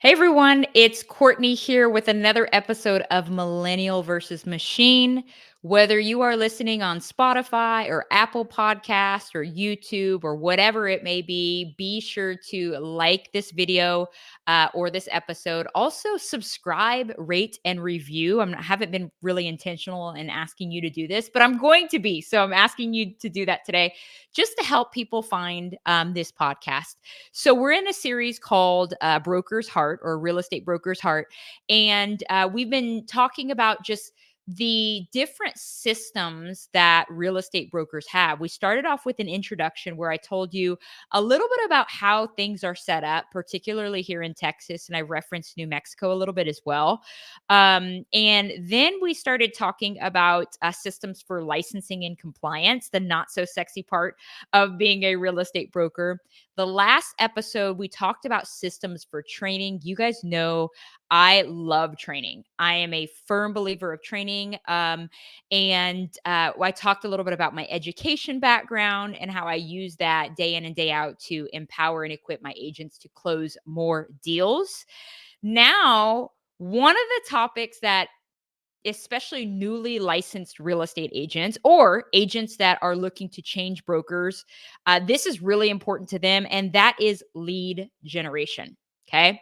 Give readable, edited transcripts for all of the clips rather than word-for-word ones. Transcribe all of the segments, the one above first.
Hey everyone, it's Courtney here with another episode of Millennial versus Machine. Whether you are listening on Spotify or Apple Podcast or YouTube or whatever it may be sure to like this video or this episode. Also, subscribe, rate, and review. I haven't been really intentional in asking you to do this, but I'm going to be. So I'm asking you to do that today just to help people find this podcast. So we're in a series called Broker's Heart or Real Estate Broker's Heart. And we've been talking about just the different systems that real estate brokers have. We started off with an introduction where I told you a little bit about how things are set up, particularly here in Texas. And I referenced New Mexico a little bit as well. And then we started talking about systems for licensing and compliance, the not so sexy part of being a real estate broker. The last episode, we talked about systems for training. You guys know I love training. I am a firm believer of training. And I talked a little bit about my education background and how I use that day in and day out to empower and equip my agents to close more deals. Now, one of the topics that especially newly licensed real estate agents or agents that are looking to change brokers. This is really important to them, and that is lead generation. Okay.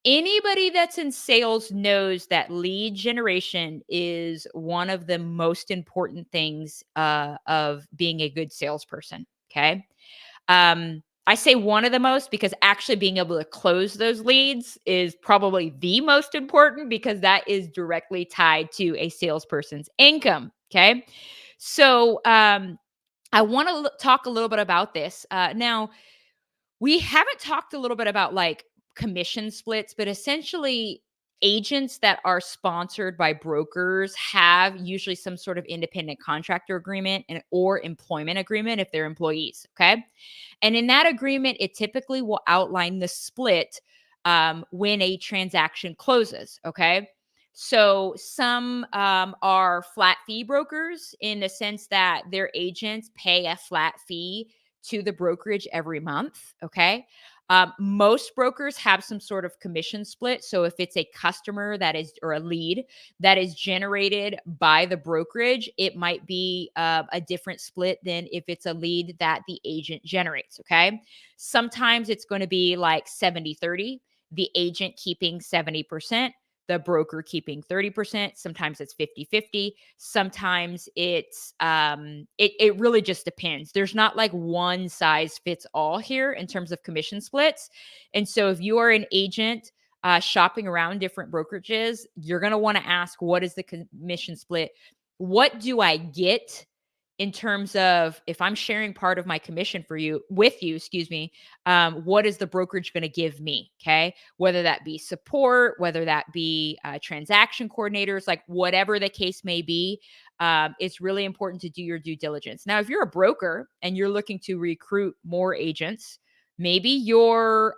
Anybody that's in sales knows that lead generation is one of the most important things of being a good salesperson. Okay. I say one of the most because actually being able to close those leads is probably the most important because that is directly tied to a salesperson's income. Okay. So I want to talk a little bit about this. Now, we haven't talked a little bit about like commission splits, but essentially agents that are sponsored by brokers have usually some sort of independent contractor agreement and or employment agreement if they're employees, okay? And in that agreement, it typically will outline the split when a transaction closes, okay? So some are flat fee brokers in the sense that their agents pay a flat fee to the brokerage every month. Okay. Most brokers have some sort of commission split. So if it's a customer that is, or a lead that is generated by the brokerage, it might be a different split than if it's a lead that the agent generates. Okay. Sometimes it's going to be like 70-30, the agent keeping 70%, the broker keeping 30%. Sometimes it's 50-50. Sometimes it really just depends. There's not like one size fits all here in terms of commission splits. And so if you are an agent shopping around different brokerages, you're going to want to ask, what is the commission split? What do I get in terms of if I'm sharing part of my commission for you with you, excuse me, what is the brokerage going to give me? Okay. Whether that be support, whether that be transaction coordinators, like whatever the case may be, it's really important to do your due diligence. Now, if you're a broker and you're looking to recruit more agents, maybe you're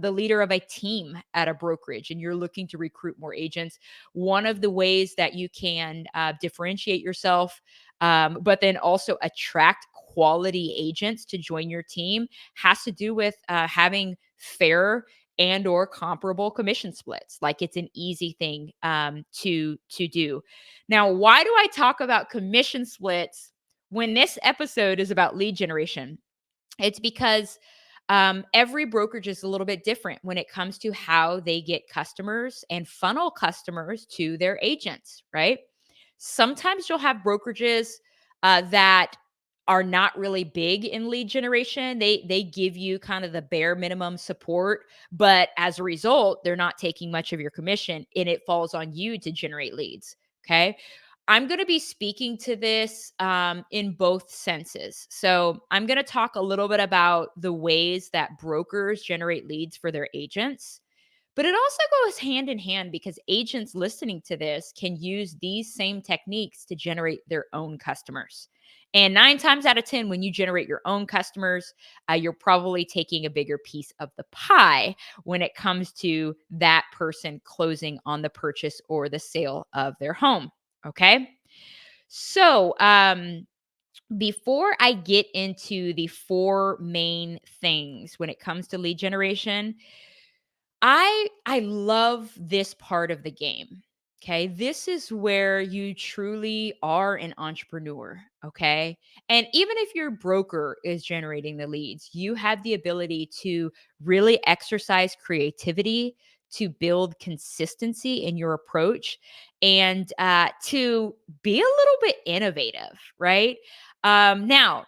the leader of a team at a brokerage and you're looking to recruit more agents. One of the ways that you can differentiate yourself, but then also attract quality agents to join your team has to do with having fair and or comparable commission splits. Like it's an easy thing to do. Now, why do I talk about commission splits when this episode is about lead generation? It's because every brokerage is a little bit different when it comes to how they get customers and funnel customers to their agents, right? Sometimes you'll have brokerages that are not really big in lead generation. They give you kind of the bare minimum support, but as a result, they're not taking much of your commission and it falls on you to generate leads. Okay. I'm going to be speaking to this in both senses. So, I'm going to talk a little bit about the ways that brokers generate leads for their agents, but it also goes hand in hand because agents listening to this can use these same techniques to generate their own customers. And 9 times out of 10, when you generate your own customers, you're probably taking a bigger piece of the pie when it comes to that person closing on the purchase or the sale of their home. Okay. So, before I get into the four main things when it comes to lead generation, I love this part of the game. Okay? This is where you truly are an entrepreneur, okay? And even if your broker is generating the leads, you have the ability to really exercise creativity, to build consistency in your approach, and to be a little bit innovative, right? Now,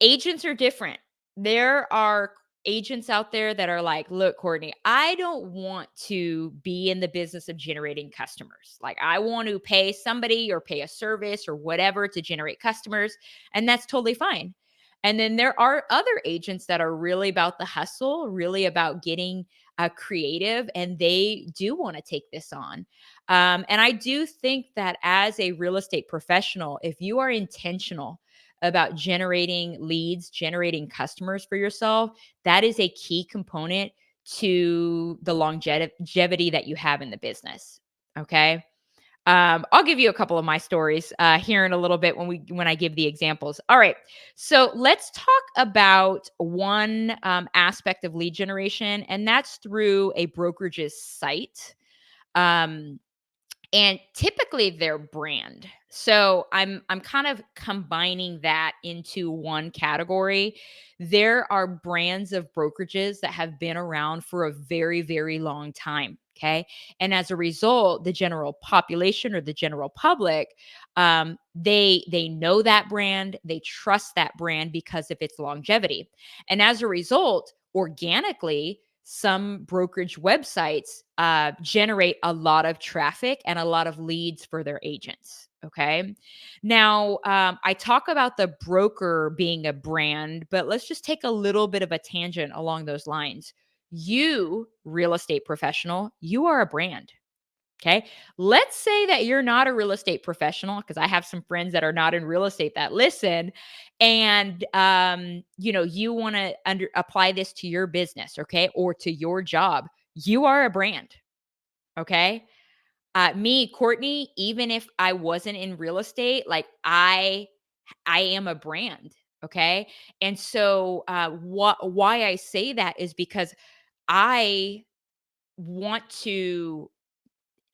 agents are different. There are agents out there that are like, "Look, Courtney, I don't want to be in the business of generating customers. Like, I want to pay somebody or pay a service or whatever to generate customers, and that's totally fine." And then there are other agents that are really about the hustle, really about getting creative, and they do want to take this on. And I do think that as a real estate professional, if you are intentional about generating leads, generating customers for yourself, that is a key component to the longevity that you have in the business. Okay. I'll give you a couple of my stories here in a little bit when I give the examples. All right, so let's talk about one aspect of lead generation, and that's through a brokerage's site. Um, and typically their brand. So I'm kind of combining that into one category. There are brands of brokerages that have been around for a very, very long time. Okay. And as a result, the general population or the general public, they know that brand, they trust that brand because of its longevity. And as a result, organically, some brokerage websites generate a lot of traffic and a lot of leads for their agents. Okay. Now, I talk about the broker being a brand, but let's just take a little bit of a tangent along those lines. You, real estate professional, you are a brand. Okay. Let's say that you're not a real estate professional, because I have some friends that are not in real estate that listen, and you want to apply this to your business, okay, or to your job. You are a brand. Okay. Me, Courtney, even if I wasn't in real estate, like I am a brand. Okay. And so why I say that is because I want to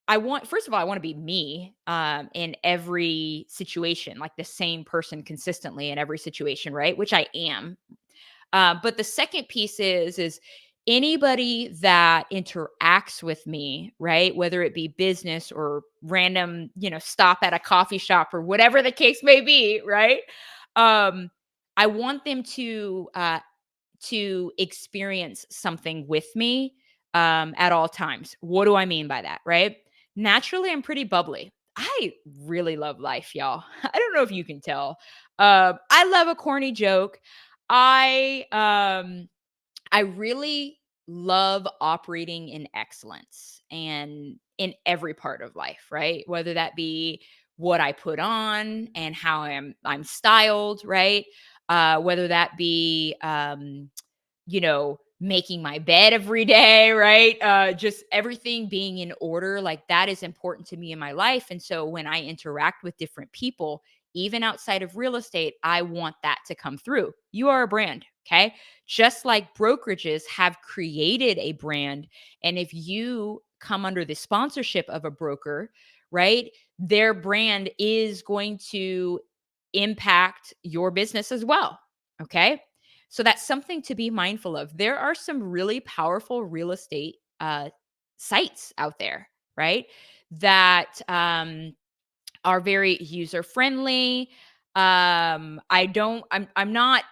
I want first of all, I wanna be me, in every situation, like the same person consistently in every situation, right? Which I am. But the second piece is anybody that interacts with me, right? Whether it be business or random, stop at a coffee shop or whatever the case may be, right? Um, I want them to experience something with me at all times. What do I mean by that, right? Naturally, I'm pretty bubbly. I really love life, y'all. I don't know if you can tell. I love a corny joke. I I really love operating in excellence and in every part of life, right? Whether that be what I put on and how I'm styled, right? Whether that be making my bed every day, right? Just everything being in order, like that is important to me in my life. And so when I interact with different people, even outside of real estate, I want that to come through. You are a brand, okay? Just like brokerages have created a brand. And if you come under the sponsorship of a broker, right, their brand is going to impact your business as well. Okay. So that's something to be mindful of. There are some really powerful real estate sites out there, right? That are very user friendly. I'm not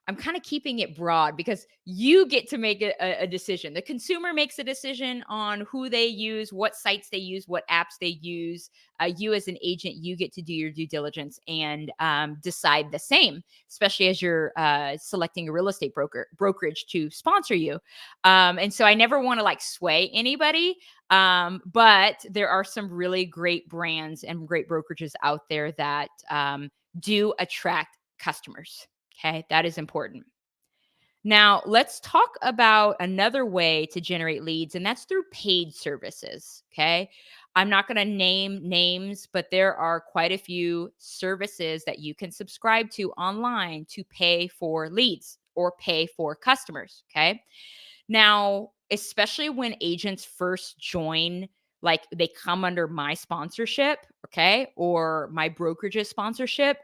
I'm kind of keeping it broad because you get to make a decision. The consumer makes a decision on who they use, what sites they use, what apps they use. You, as an agent, you get to do your due diligence and decide the same, especially as you're selecting a real estate brokerage to sponsor you. And so I never want to like sway anybody. But there are some really great brands and great brokerages out there that do attract customers. Okay, that is important. Now, let's talk about another way to generate leads, and that's through paid services. Okay. I'm not going to name names, but there are quite a few services that you can subscribe to online to pay for leads or pay for customers. Okay. Now, especially when agents first join, like they come under my sponsorship, okay, or my brokerage's sponsorship,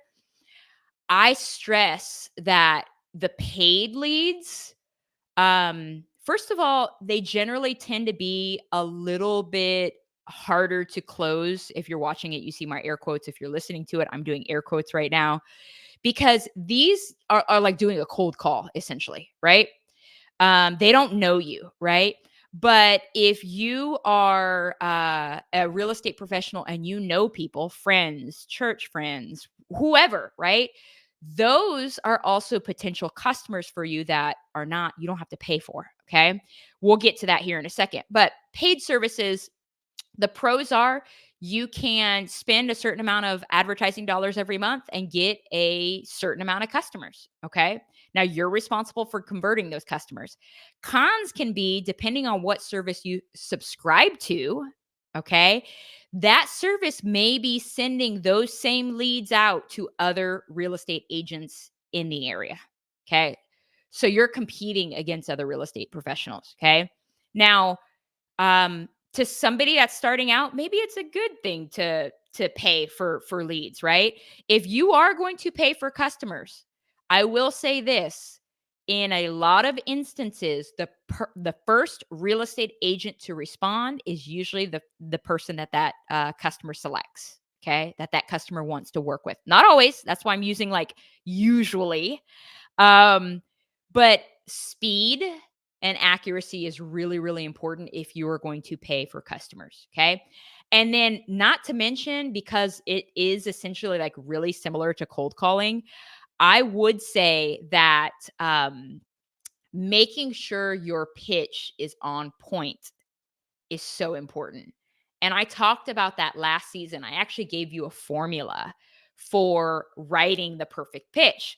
I stress that the paid leads, first of all, they generally tend to be a little bit harder to close. If you're watching it, you see my air quotes. If you're listening to it, I'm doing air quotes right now because these are like doing a cold call essentially, right? They don't know you, right? But if you are a real estate professional and you know people, friends, church friends, whoever, right? Those are also potential customers for you that are not, you don't have to pay for. Okay. We'll get to that here in a second. But paid services, the pros are you can spend a certain amount of advertising dollars every month and get a certain amount of customers. Okay. Now you're responsible for converting those customers. Cons can be depending on what service you subscribe to. Okay. That service may be sending those same leads out to other real estate agents in the area. Okay. So you're competing against other real estate professionals. Okay. Now, to somebody that's starting out, maybe it's a good thing to pay for leads, right? If you are going to pay for customers, I will say this, in a lot of instances, the first real estate agent to respond is usually the person that customer selects, okay? That customer wants to work with. Not always. That's why I'm using like usually. Um, but speed and accuracy is really, really important if you are going to pay for customers. Okay. And then, not to mention, because it is essentially like really similar to cold calling, I would say that making sure your pitch is on point is so important. And I talked about that last season. I actually gave you a formula for writing the perfect pitch.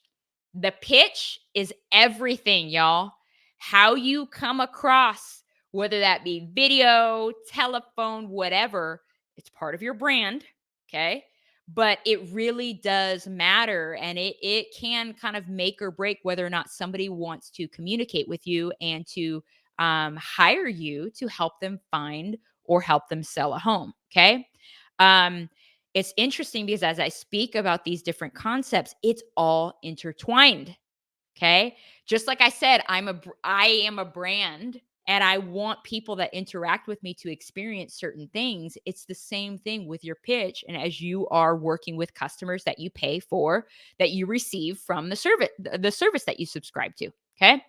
The pitch is everything, y'all. How you come across, whether that be video, telephone, whatever, it's part of your brand. Okay. But it really does matter. And it can kind of make or break whether or not somebody wants to communicate with you and to hire you to help them find or help them sell a home. Okay. Um, it's interesting because as I speak about these different concepts, it's all intertwined. Okay. Just like I said, I am a brand and I want people that interact with me to experience certain things. It's the same thing with your pitch. And as you are working with customers that you pay for, that you receive from the service that you subscribe to. Okay.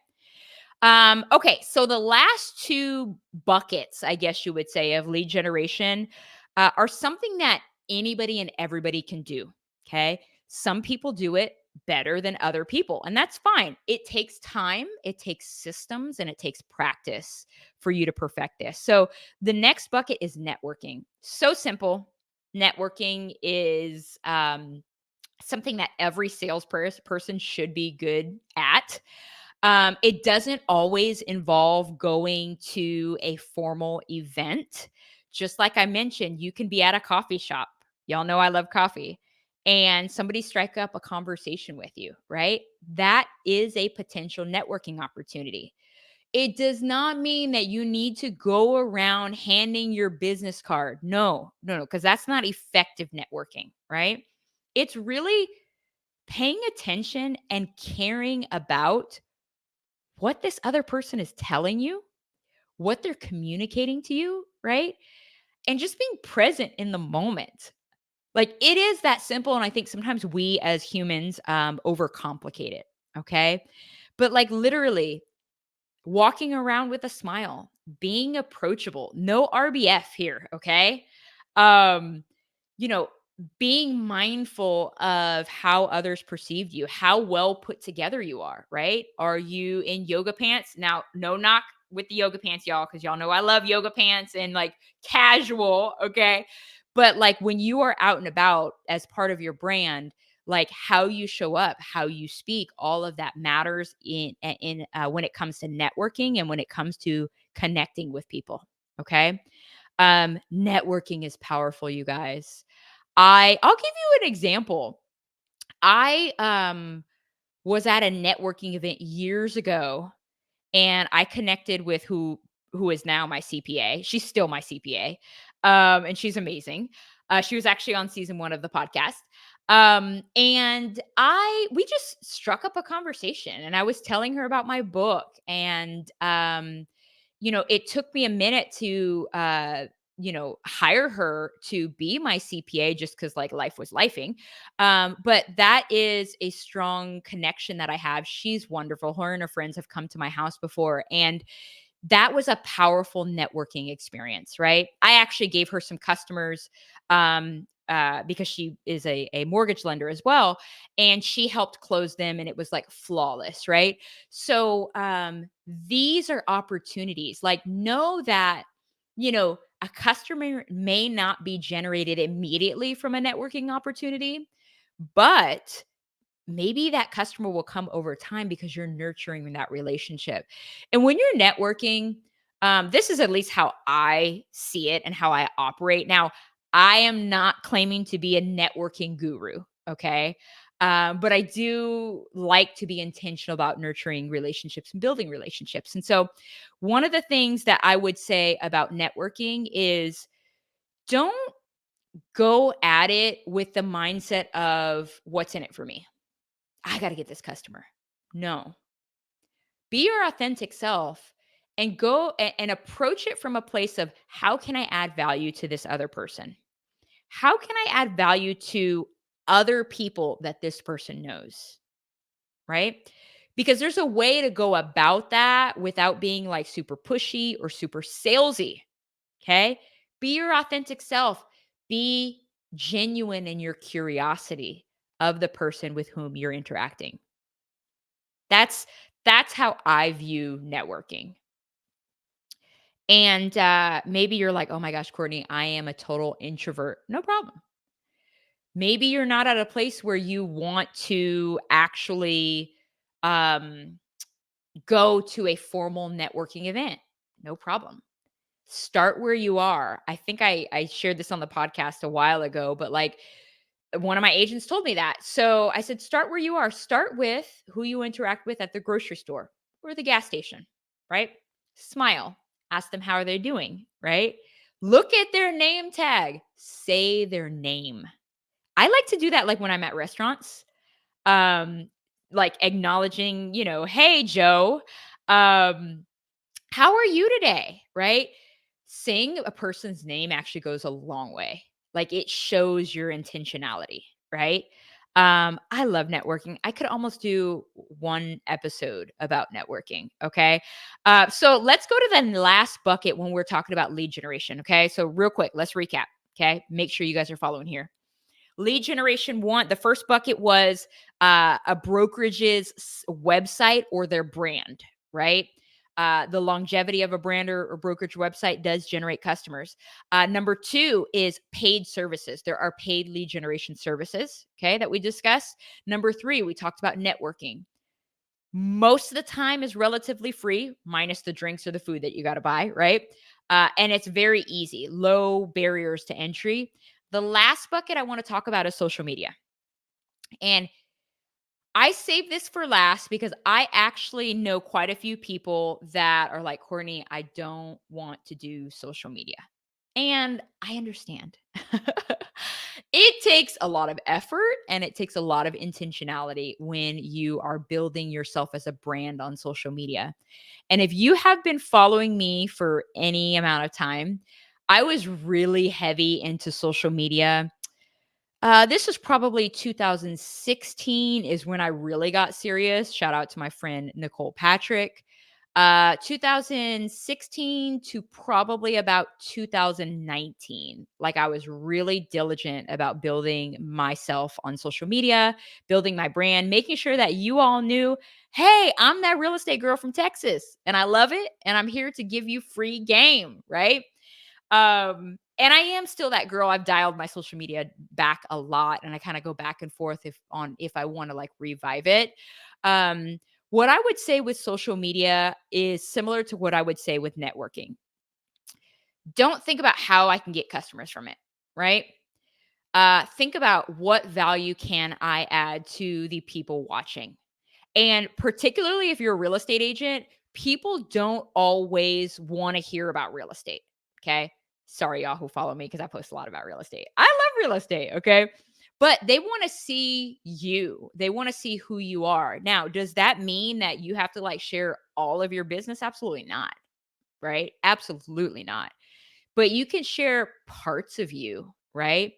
Okay, so the last two buckets, I guess you would say, of lead generation are something that anybody and everybody can do. Okay. Some people do it better than other people, and that's fine. It takes time, it takes systems, and it takes practice for you to perfect this. So the next bucket is networking. So simple. Networking is something that every salesperson should be good at. It doesn't always involve going to a formal event. Just like I mentioned, you can be at a coffee shop. Y'all know I love coffee. And somebody strike up a conversation with you, right? That is a potential networking opportunity. It does not mean that you need to go around handing your business card. No, no, no, because that's not effective networking, right? It's really paying attention and caring about what this other person is telling you, what they're communicating to you, right? And just being present in the moment. Like it is that simple. And I think sometimes we as humans overcomplicate it. Okay. But like literally walking around with a smile, being approachable, no RBF here. Okay. Um, you know, being mindful of how others perceived you, how well put together you are, right? Are you in yoga pants? Now, no knock with the yoga pants, y'all, because y'all know I love yoga pants and like casual, okay? But like when you are out and about as part of your brand, like how you show up, how you speak, all of that matters in when it comes to networking and when it comes to connecting with people, okay? Networking is powerful, you guys. I'll give you an example. I was at a networking event years ago and I connected with who who is now my CPA. She's still my CPA, and she's amazing. She was actually on season 1 of the podcast. And we just struck up a conversation, and I was telling her about my book, and it took me a minute to hire her to be my CPA just because like life was lifing. But that is a strong connection that I have. She's wonderful. Her and her friends have come to my house before, and that was a powerful networking experience, right? I actually gave her some customers, because she is a mortgage lender as well, and she helped close them, and it was like flawless, right? So these are opportunities. Like, know that a customer may not be generated immediately from a networking opportunity, but maybe that customer will come over time because you're nurturing that relationship. And when you're networking, this is at least how I see it and how I operate. Now, I am not claiming to be a networking guru, okay? But I do like to be intentional about nurturing relationships and building relationships. And so, one of the things that I would say about networking is don't go at it with the mindset of what's in it for me. I got to get this customer. No, be your authentic self and go and approach it from a place of how can I add value to this other person? How can I add value to other people that this person knows? Right? Because there's a way to go about that without being like super pushy or super salesy. Okay. Be your authentic self. Be genuine in your curiosity of the person with whom you're interacting. That's that's how I view networking. And maybe you're like, "Oh my gosh, Courtney, I am a total introvert." No problem. Maybe you're not at a place where you want to actually um, go to a formal networking event. No problem. Start where you are. I think I shared this on the podcast a while ago, but like one of my agents told me that. So I said, start where you are. Start with who you interact with at the grocery store or the gas station, right? Smile. Ask them how are they doing, right? Look at their name tag. Say their name. I like to do that like when I'm at restaurants. Um, like acknowledging, hey Joe, um, how are you today? Right? Saying a person's name actually goes a long way. Like it shows your intentionality, right? I love networking. I could almost do one episode about networking. Okay. So let's go to the last bucket when we're talking about lead generation. Okay. So, real quick, let's recap. Okay. Make sure you guys are following here. Lead generation one, the first bucket was a brokerage's website or their brand, right? The longevity of a brand or brokerage website does generate customers. Number two is paid services. There are paid lead generation services, okay, that we discussed. Number three, we talked about networking. Most of the time is relatively free, minus the drinks or the food that you got to buy, right? And it's very easy, low barriers to entry. The last bucket I want to talk about is social media. And I saved this for last because I actually know quite a few people that are like, Courtney, I don't want to do social media. And I understand. It takes a lot of effort and it takes a lot of intentionality when you are building yourself as a brand on social media. And if you have been following me for any amount of time, I was really heavy into social media. This was probably 2016 is when I really got serious. Shout out to my friend Nicole Patrick. 2016 to probably about 2019. Like I was really diligent about building myself on social media, building my brand, making sure that you all knew, hey, I'm that real estate girl from Texas and I love it. And I'm here to give you free game, right? And I am still that girl. I've dialed my social media back a lot and I kind of go back and forth if I want to like revive it. Um, what I would say with social media is similar to what I would say with networking. Don't think about how I can get customers from it, right? Think about what value can I add to the people watching. And particularly if you're a real estate agent, people don't always want to hear about real estate. Okay. Sorry, y'all who follow me because I post a lot about real estate. I love real estate. Okay. But they want to see you. They want to see who you are. Now, does that mean that you have to like share all of your business? Absolutely not. Right. Absolutely not. But you can share parts of you, right?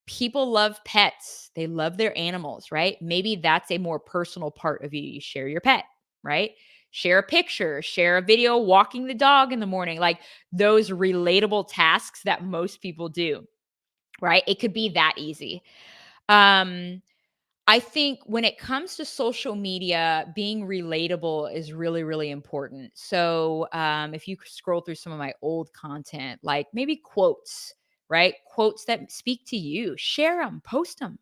People love pets. They love their animals, right? Maybe that's a more personal part of you. You share your pet, right? Share a picture, share a video walking the dog in the morning, like those relatable tasks that most people do, right? It could be that easy. Um, I think when it comes to social media, being relatable is really, really important. So, if you scroll through some of my old content, like maybe quotes, right? Quotes that speak to you, share them, post them.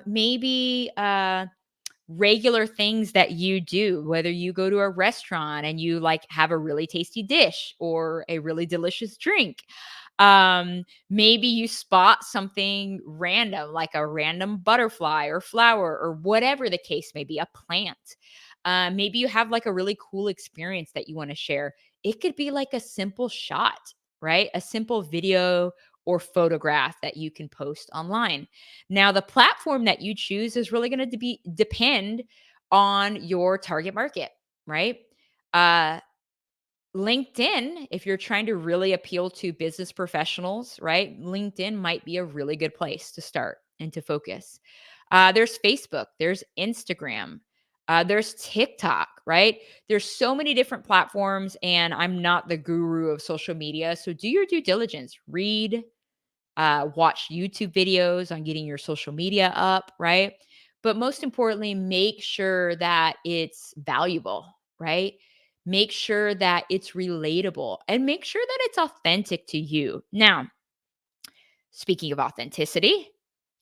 Maybe regular things that you do, whether you go to a restaurant and you like have a really tasty dish or a really delicious drink. Maybe you spot something random, like a random butterfly or flower or whatever the case may be, a plant. Maybe you have like a really cool experience that you want to share. It could be like a simple shot, right? A simple video or photograph that you can post online. Now, the platform that you choose is really going to be depend on your target market, right? Uh, LinkedIn, if you're trying to really appeal to business professionals, right? LinkedIn might be a really good place to start and to focus. There's Facebook, there's Instagram, there's TikTok, right? There's so many different platforms, and I'm not the guru of social media. So do your due diligence, read, watch YouTube videos on getting your social media up, right? But most importantly, make sure that it's valuable, right? Make sure that it's relatable and make sure that it's authentic to you. Now, speaking of authenticity,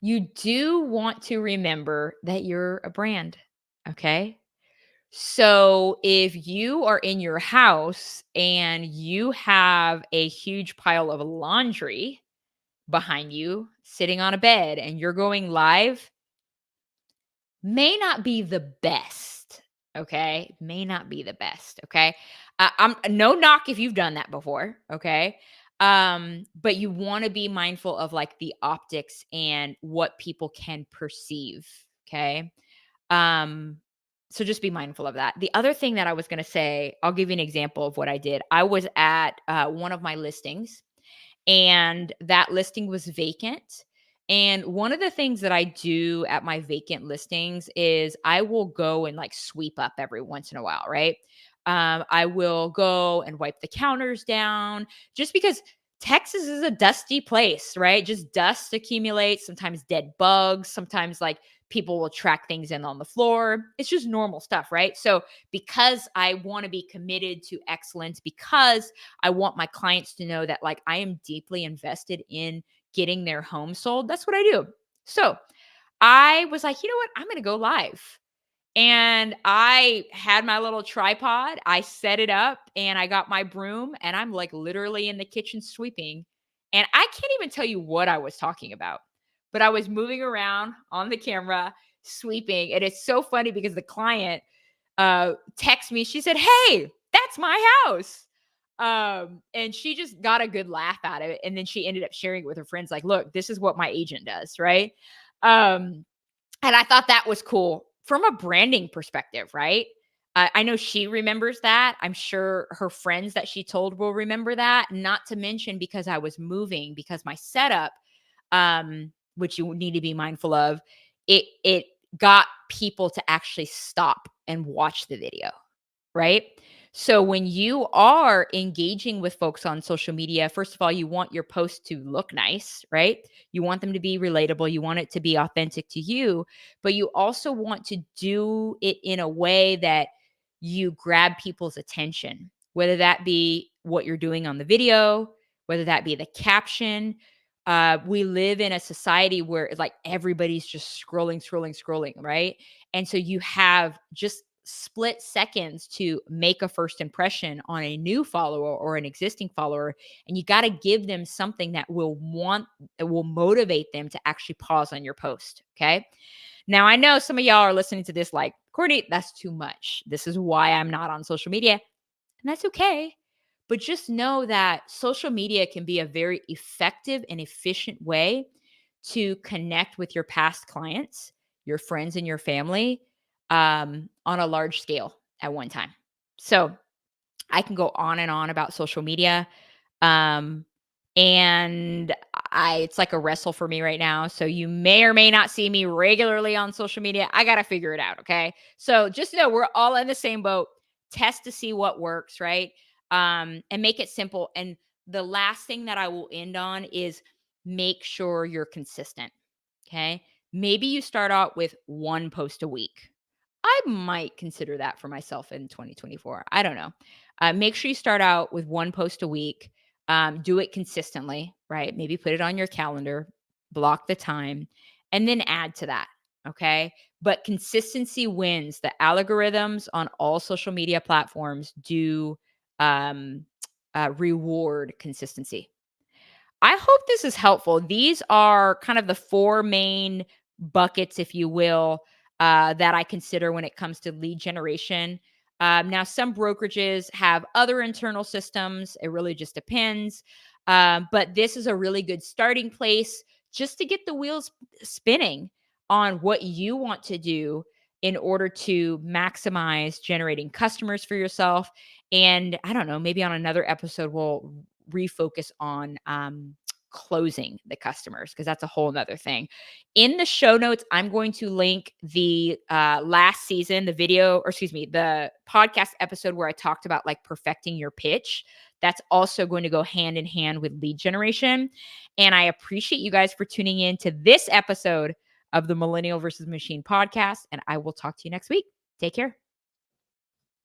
you do want to remember that you're a brand, okay? So if you are in your house and you have a huge pile of laundry, behind you sitting on a bed and you're going live may not be the best. Okay. May not be the best. Okay. I'm no knock if you've done that before. Okay. But you want to be mindful of like the optics and what people can perceive. Okay. Um, so just be mindful of that. The other thing that I was going to say, I'll give you an example of what I did. I was at one of my listings and that listing was vacant. And one of the things that I do at my vacant listings is I will go and like sweep up every once in a while, right? I will go and wipe the counters down just because Texas is a dusty place, right? Just dust accumulates, sometimes dead bugs, sometimes like people will track things in on the floor. It's just normal stuff, right? So, because I want to be committed to excellence, because I want my clients to know that like I am deeply invested in getting their home sold. That's what I do. So I was like, you know what? I'm going to go live. And I had my little tripod. I set it up and I got my broom and I'm like literally in the kitchen sweeping. And I can't even tell you what I was talking about, but I was moving around on the camera, sweeping. And it's so funny because the client texted me. She said, "Hey, that's my house." And she just got a good laugh out of it. And then she ended up sharing it with her friends, like, look, this is what my agent does, right? Um, and I thought that was cool from a branding perspective, right? I know she remembers that. I'm sure her friends that she told will remember that. Not to mention because I was moving, because my setup, which you need to be mindful of, it got people to actually stop and watch the video, right? So when you are engaging with folks on social media, first of all, you want your post to look nice, right? You want them to be relatable. You want it to be authentic to you, but you also want to do it in a way that you grab people's attention, whether that be what you're doing on the video, whether that be the caption. We live in a society where it's like everybody's just scrolling, right? And so you have just split seconds to make a first impression on a new follower or an existing follower, and you got to give them something that will motivate them to actually pause on your post. Okay. Now, I know some of y'all are listening to this like, Courtney, that's too much. This is why I'm not on social media. And that's okay. But just know that social media can be a very effective and efficient way to connect with your past clients, your friends, and your family on a large scale at one time. So I can go on and on about social media. Um, and it's like a wrestle for me right now. So you may or may not see me regularly on social media. I got to figure it out. Okay. So just know we're all in the same boat. Test to see what works, right? And make it simple. And the last thing that I will end on is make sure you're consistent. Okay. Maybe you start out with one post a week. I might consider that for myself in 2024. I don't know. Make sure you start out with one post a week. Do it consistently, right? Maybe put it on your calendar, block the time, and then add to that. Okay. But consistency wins. The algorithms on all social media platforms do um, reward consistency. I hope this is helpful. These are kind of the four main buckets, if you will, that I consider when it comes to lead generation. Now, some brokerages have other internal systems. It really just depends. But this is a really good starting place just to get the wheels spinning on what you want to do in order to maximize generating customers for yourself. And I don't know, maybe on another episode, we'll refocus on closing the customers because that's a whole nother thing. In the show notes, I'm going to link the last season, the video, or excuse me, the podcast episode where I talked about like perfecting your pitch. That's also going to go hand in hand with lead generation. And I appreciate you guys for tuning in to this episode of the Millennial versus Machine podcast. And I will talk to you next week. Take care.